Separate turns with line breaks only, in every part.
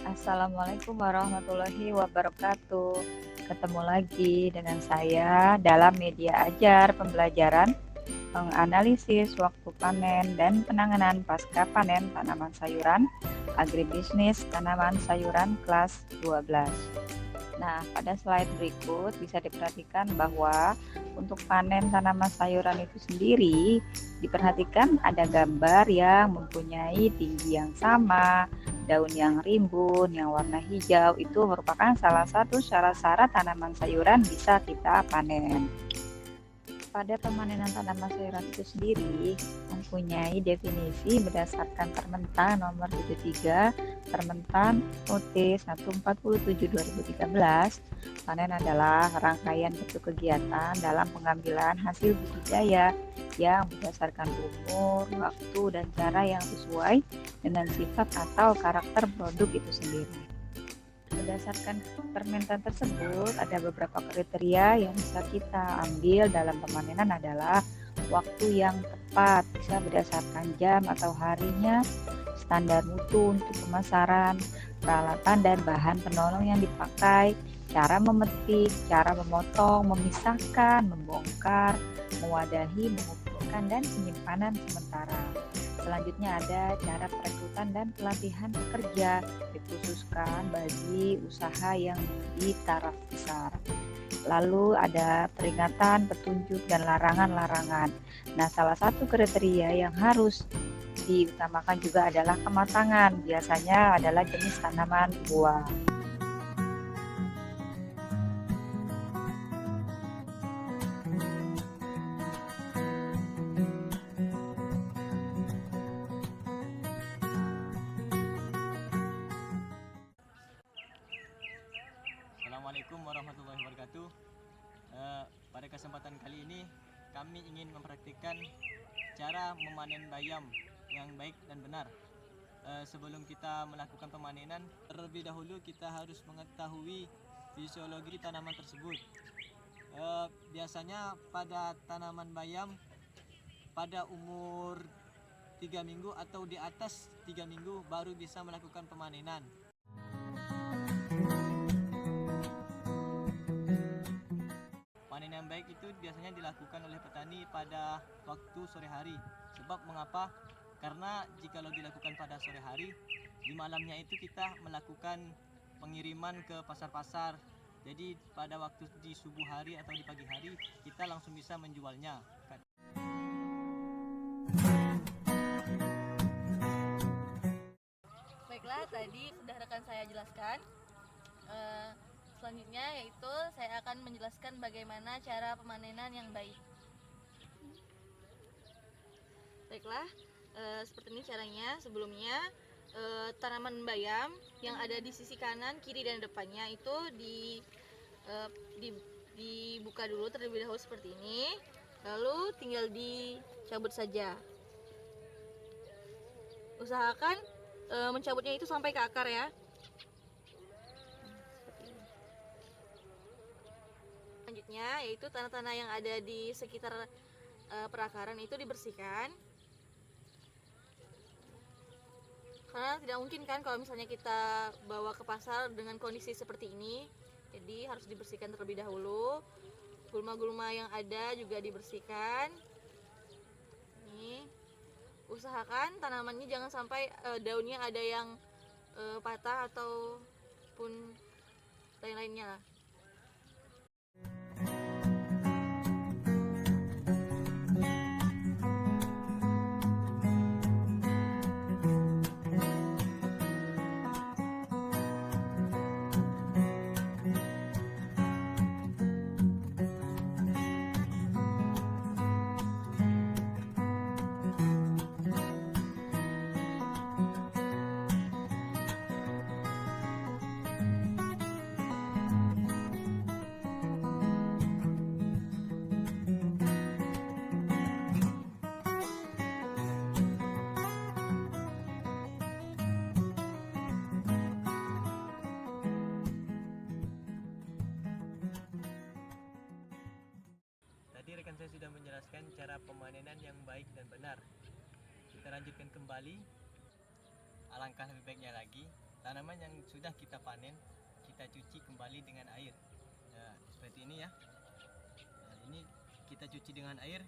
Assalamualaikum warahmatullahi wabarakatuh. Ketemu lagi dengan saya dalam media ajar pembelajaran menganalisis waktu panen dan penanganan pasca panen tanaman sayuran agribisnis tanaman sayuran kelas 12. Nah, pada slide berikut bisa diperhatikan bahwa untuk panen tanaman sayuran itu sendiri, diperhatikan ada gambar yang mempunyai tinggi yang sama, daun yang rimbun, yang warna hijau, itu merupakan salah satu syarat-syarat tanaman sayuran bisa kita panen. Pada pemanenan tanaman sayuran itu sendiri mempunyai definisi berdasarkan Permentan nomor 73 Permentan UT 147 2013. Panen adalah rangkaian bentuk kegiatan dalam pengambilan hasil budidaya yang berdasarkan umur, waktu, dan cara yang sesuai dengan sifat atau karakter produk itu sendiri. Berdasarkan permentan tersebut, ada beberapa kriteria yang bisa kita ambil dalam pemanenan adalah waktu yang tepat, bisa berdasarkan jam atau harinya, standar mutu untuk pemasaran, peralatan dan bahan penolong yang dipakai, cara memetik, cara memotong, memisahkan, membongkar, mewadahi, mengumpulkan, dan penyimpanan sementara. Selanjutnya ada cara perekrutan dan pelatihan pekerja dikhususkan bagi usaha yang di taraf besar. Lalu ada peringatan, petunjuk, dan larangan-larangan. Nah, salah satu kriteria yang harus diutamakan juga adalah kematangan. Biasanya adalah jenis tanaman buah.
Assalamualaikum warahmatullahi wabarakatuh. Pada kesempatan kali ini kami ingin mempraktikkan cara memanen bayam yang baik dan benar. Sebelum kita melakukan pemanenan, terlebih dahulu kita harus mengetahui fisiologi tanaman tersebut. Biasanya pada tanaman bayam pada umur 3 minggu atau di atas 3 minggu baru bisa melakukan pemanenan. Panen yang baik itu biasanya dilakukan oleh petani pada waktu sore hari. Sebab mengapa? Karena jikalau dilakukan pada sore hari, di malamnya itu kita melakukan pengiriman ke pasar-pasar. Jadi pada waktu di subuh hari atau di pagi hari kita langsung bisa menjualnya.
Baiklah, tadi sudah rekan saya jelaskan. Selanjutnya yaitu saya akan menjelaskan bagaimana cara pemanenan yang baik. Baiklah, seperti ini caranya. Sebelumnya tanaman bayam yang ada di sisi kanan, kiri, dan depannya itu dibuka dulu terlebih dahulu seperti ini. Lalu tinggal dicabut saja. Usahakan mencabutnya itu sampai ke akar ya. Selanjutnya yaitu tanah-tanah yang ada di sekitar perakaran itu dibersihkan. Karena tidak mungkin kan kalau misalnya kita bawa ke pasar dengan kondisi seperti ini. Jadi harus dibersihkan terlebih dahulu. Gulma-gulma yang ada juga dibersihkan. Ini usahakan tanamannya jangan sampai daunnya ada yang patah ataupun lain-lainnya.
Tadi rekan saya sudah menjelaskan cara pemanenan yang baik dan benar. Kita lanjutkan kembali. Alangkah lebih baiknya lagi tanaman yang sudah kita panen kita cuci kembali dengan air. Nah, seperti ini ya. Nah, ini kita cuci dengan air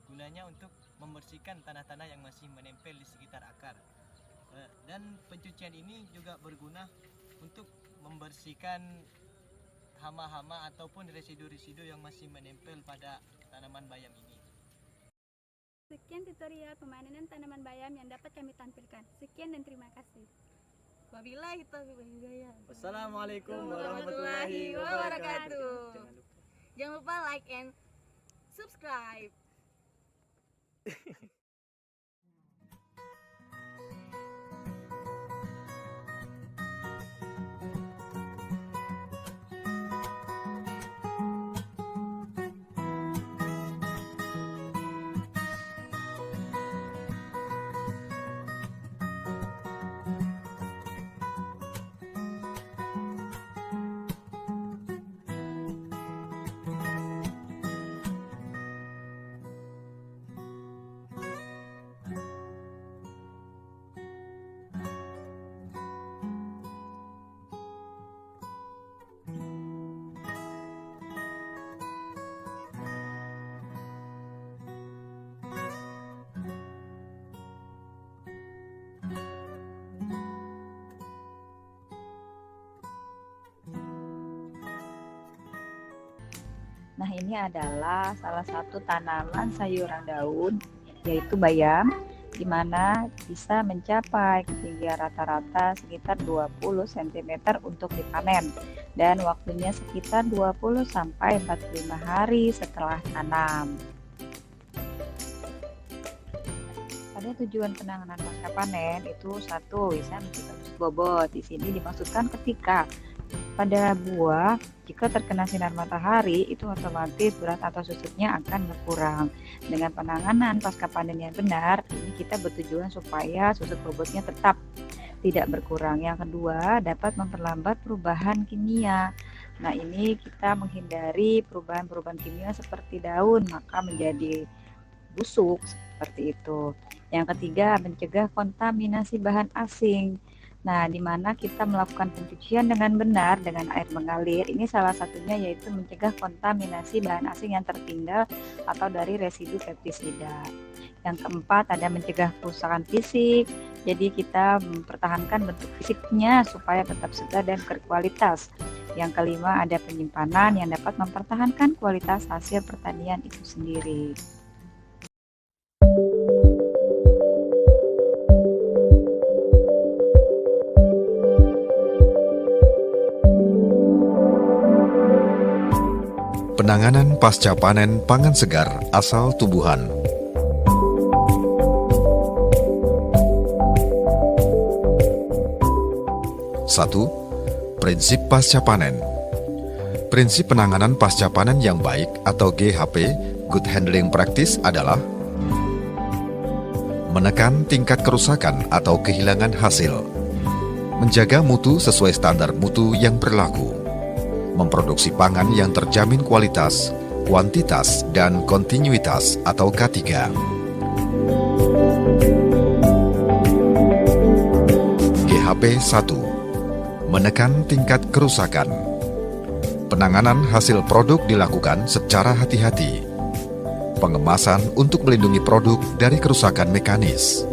gunanya untuk membersihkan tanah-tanah yang masih menempel di sekitar akar. Dan pencucian ini juga berguna untuk membersihkan hama-hama ataupun residu-residu yang masih menempel pada tanaman bayam ini.
Sekian tutorial pemanenan tanaman bayam yang dapat kami tampilkan. Sekian dan terima kasih.
Wabillahi taufiq wal hidayah.
Wassalamualaikum
warahmatullahi wabarakatuh. Jangan lupa like and subscribe.
Nah, ini adalah salah satu tanaman sayuran daun, yaitu bayam, di mana bisa mencapai ketinggian rata-rata sekitar 20 cm untuk dipanen, dan waktunya sekitar 20 sampai 45 hari setelah tanam. Pada tujuan penanganan pasca panen itu satu, bisa mencegah busuk bobot. Di sini dimaksudkan ketika pada buah jika terkena sinar matahari itu otomatis berat atau susutnya akan berkurang. Dengan penanganan pasca panen yang benar, ini kita bertujuan supaya susut bobotnya tetap tidak berkurang. Yang kedua, dapat memperlambat perubahan kimia. Nah, ini kita menghindari perubahan-perubahan kimia seperti daun maka menjadi busuk seperti itu. Yang ketiga, mencegah kontaminasi bahan asing. Nah, di mana kita melakukan pencucian dengan benar dengan air mengalir, ini salah satunya yaitu mencegah kontaminasi bahan asing yang tertinggal atau dari residu pestisida. Yang keempat, ada mencegah kerusakan fisik, jadi kita mempertahankan bentuk fisiknya supaya tetap segar dan berkualitas. Yang kelima, ada penyimpanan yang dapat mempertahankan kualitas hasil pertanian itu sendiri.
Penanganan pasca panen pangan segar asal tumbuhan. Satu, prinsip pasca panen. Prinsip penanganan pasca panen yang baik atau GHP, Good Handling Practice adalah menekan tingkat kerusakan atau kehilangan hasil, menjaga mutu sesuai standar mutu yang berlaku, memproduksi pangan yang terjamin kualitas, kuantitas, dan kontinuitas atau K3. GHP 1. Menekan tingkat kerusakan. Penanganan hasil produk dilakukan secara hati-hati. Pengemasan untuk melindungi produk dari kerusakan mekanis.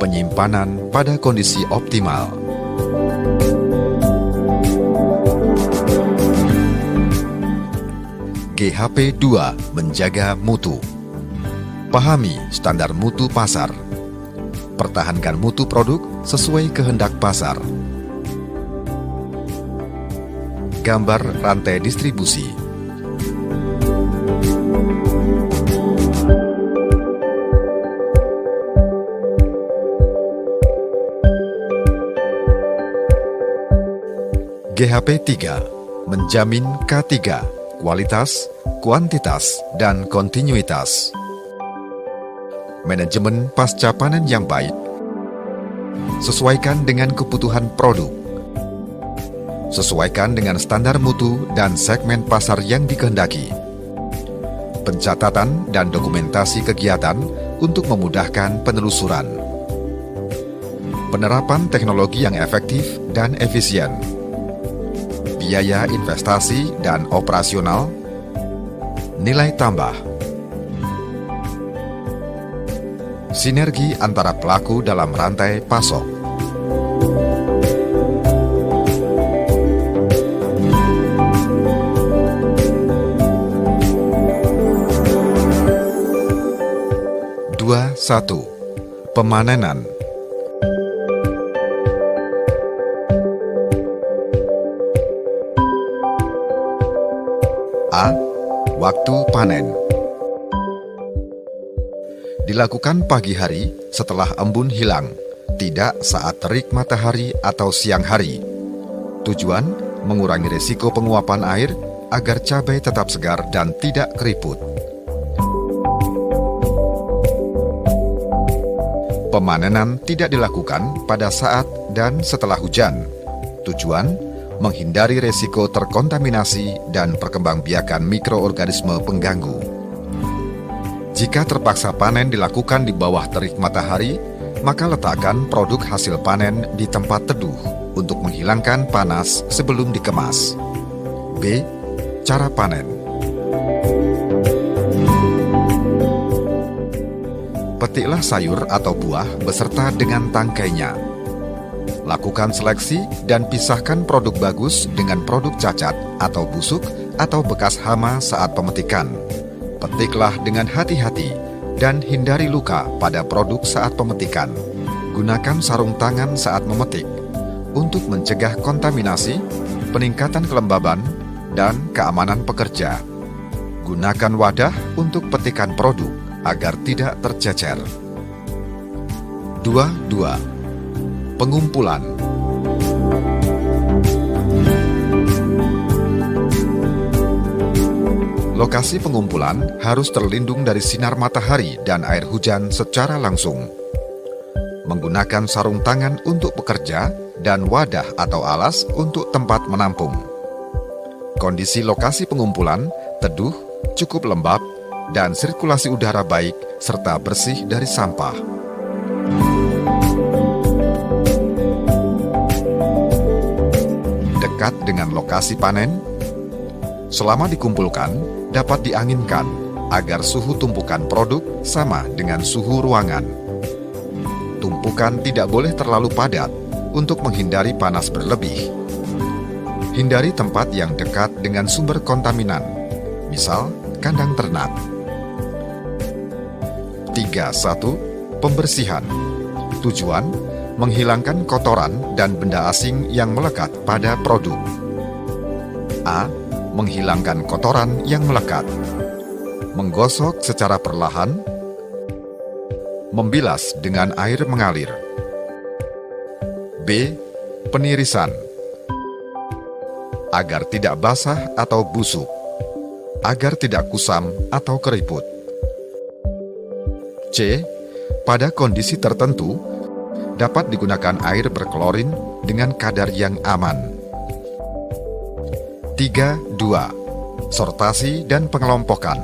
Penyimpanan pada kondisi optimal. GHP 2. Menjaga mutu. Pahami standar mutu pasar. Pertahankan mutu produk sesuai kehendak pasar. Gambar rantai distribusi. GHP 3. Menjamin K3. Kualitas, kuantitas, dan kontinuitas. Manajemen pasca panen yang baik. Sesuaikan dengan kebutuhan produk. Sesuaikan dengan standar mutu dan segmen pasar yang dikehendaki. Pencatatan dan dokumentasi kegiatan untuk memudahkan penelusuran. Penerapan teknologi yang efektif dan efisien. Biaya investasi dan operasional. Nilai tambah. Sinergi antara pelaku dalam rantai pasok. Dua, satu. Pemanenan. A. Waktu panen. Dilakukan pagi hari setelah embun hilang, tidak saat terik matahari atau siang hari. Tujuan, mengurangi risiko penguapan air agar cabai tetap segar dan tidak keriput. Pemanenan tidak dilakukan pada saat dan setelah hujan. Tujuan, menghindari risiko terkontaminasi dan perkembangbiakan mikroorganisme pengganggu. Jika terpaksa panen dilakukan di bawah terik matahari, maka letakkan produk hasil panen di tempat teduh untuk menghilangkan panas sebelum dikemas. B. Cara panen. Petiklah sayur atau buah beserta dengan tangkainya. Lakukan seleksi dan pisahkan produk bagus dengan produk cacat atau busuk atau bekas hama saat pemetikan. Petiklah dengan hati-hati dan hindari luka pada produk saat pemetikan. Gunakan sarung tangan saat memetik untuk mencegah kontaminasi, peningkatan kelembaban, dan keamanan pekerja. Gunakan wadah untuk petikan produk agar tidak tercecer. 2. Pengumpulan. Lokasi pengumpulan harus terlindung dari sinar matahari dan air hujan secara langsung. Menggunakan sarung tangan untuk bekerja dan wadah atau alas untuk tempat menampung. Kondisi lokasi pengumpulan teduh, cukup lembab, dan sirkulasi udara baik serta bersih dari sampah. Dekat dengan lokasi panen. Selama dikumpulkan, dapat dianginkan agar suhu tumpukan produk sama dengan suhu ruangan. Tumpukan tidak boleh terlalu padat untuk menghindari panas berlebih. Hindari tempat yang dekat dengan sumber kontaminan, misal kandang ternak. 3. Pembersihan. Tujuan, menghilangkan kotoran dan benda asing yang melekat pada produk. A. Menghilangkan kotoran yang melekat. Menggosok secara perlahan. Membilas dengan air mengalir. B. Penirisan. Agar tidak basah atau busuk. Agar tidak kusam atau keriput. C. Pada kondisi tertentu, dapat digunakan air berklorin dengan kadar yang aman. 3.2. Sortasi dan pengelompokan.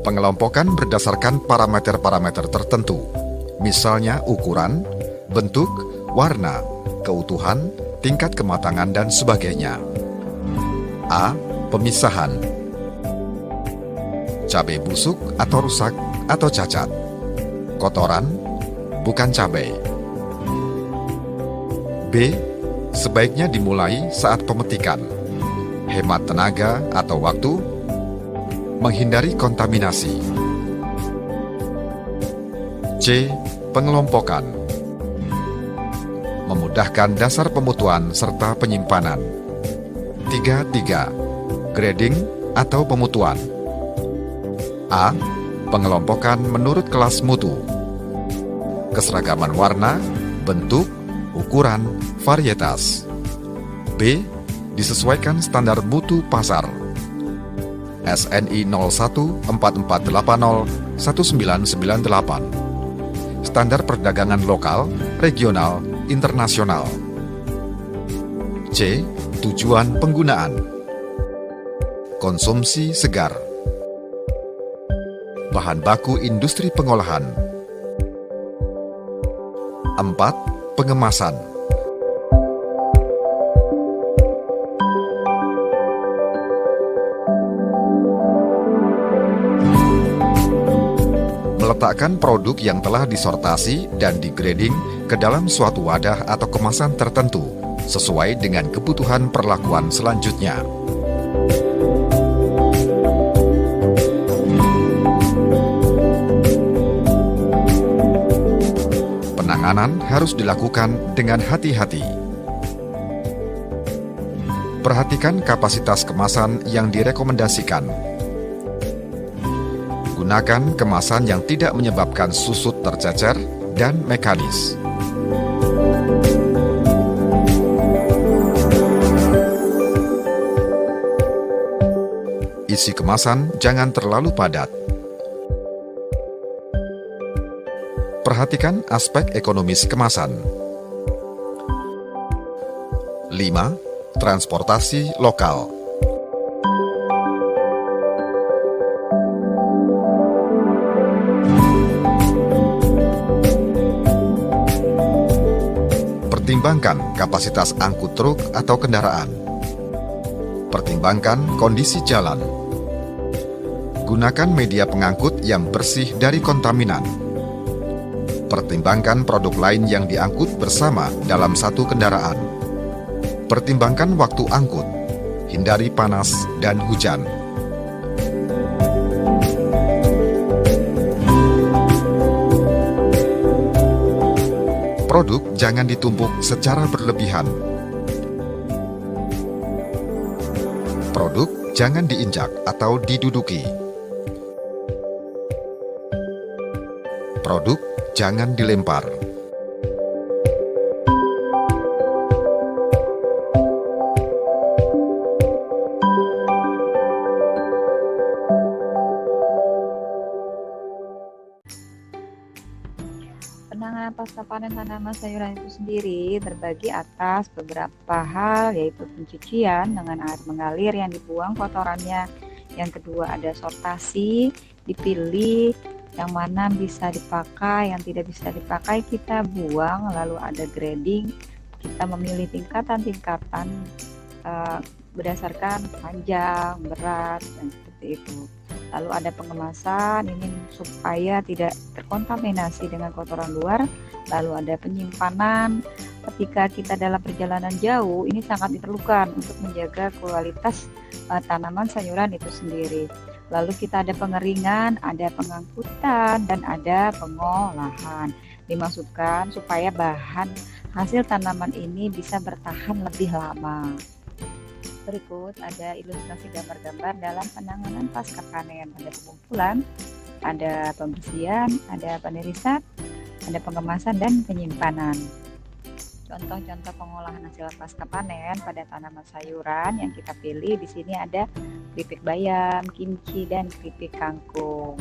Pengelompokan berdasarkan parameter-parameter tertentu, misalnya ukuran, bentuk, warna, keutuhan, tingkat kematangan, dan sebagainya. A. Pemisahan. Cabai busuk atau rusak atau cacat. Kotoran, bukan cabai. B. Sebaiknya dimulai saat pemetikan. Hemat tenaga atau waktu. Menghindari kontaminasi. C. Pengelompokan. Memudahkan dasar pemutuan serta penyimpanan. 3. Grading atau pemutuan. A. Pengelompokan menurut kelas mutu. Keseragaman warna, bentuk, ukuran, varietas. B. Disesuaikan standar mutu pasar. SNI 0144801998. Standar perdagangan lokal, regional, internasional. C. Tujuan penggunaan. Konsumsi segar. Bahan baku industri pengolahan. 4. pengemasan. Meletakkan produk yang telah disortasi dan digrading ke dalam suatu wadah atau kemasan tertentu sesuai dengan kebutuhan perlakuan selanjutnya. Penanganan harus dilakukan dengan hati-hati. Perhatikan kapasitas kemasan yang direkomendasikan. Gunakan kemasan yang tidak menyebabkan susut tercecer dan mekanis. Isi kemasan jangan terlalu padat. Perhatikan aspek ekonomis kemasan. 5. Transportasi lokal. Pertimbangkan kapasitas angkut truk atau kendaraan. Pertimbangkan kondisi jalan. Gunakan media pengangkut yang bersih dari kontaminan. Pertimbangkan produk lain yang diangkut bersama dalam satu kendaraan. Pertimbangkan waktu angkut. Hindari panas dan hujan. Produk jangan ditumpuk secara berlebihan. Produk jangan diinjak atau diduduki. Produk jangan dilempar.
Penanganan pasca panen tanaman sayuran itu sendiri terbagi atas beberapa hal, yaitu pencucian dengan air mengalir yang dibuang kotorannya. Yang kedua ada sortasi, dipilih yang mana bisa dipakai, yang tidak bisa dipakai kita buang. Lalu ada grading, kita memilih tingkatan-tingkatan berdasarkan panjang, berat, dan seperti itu. Lalu ada pengemasan, ini supaya tidak terkontaminasi dengan kotoran luar. Lalu ada penyimpanan, ketika kita dalam perjalanan jauh, ini sangat diperlukan untuk menjaga kualitas tanaman sayuran itu sendiri. Lalu kita ada pengeringan, ada pengangkutan, dan ada pengolahan. Dimaksudkan supaya bahan hasil tanaman ini bisa bertahan lebih lama. Berikut ada ilustrasi gambar-gambar dalam penanganan pasca panen. Ada pengumpulan, ada pembersihan, ada penirisan, ada pengemasan, dan penyimpanan. Contoh-contoh pengolahan hasil pasca panen pada tanaman sayuran yang kita pilih di sini ada keripik bayam, kimchi, dan keripik kangkung.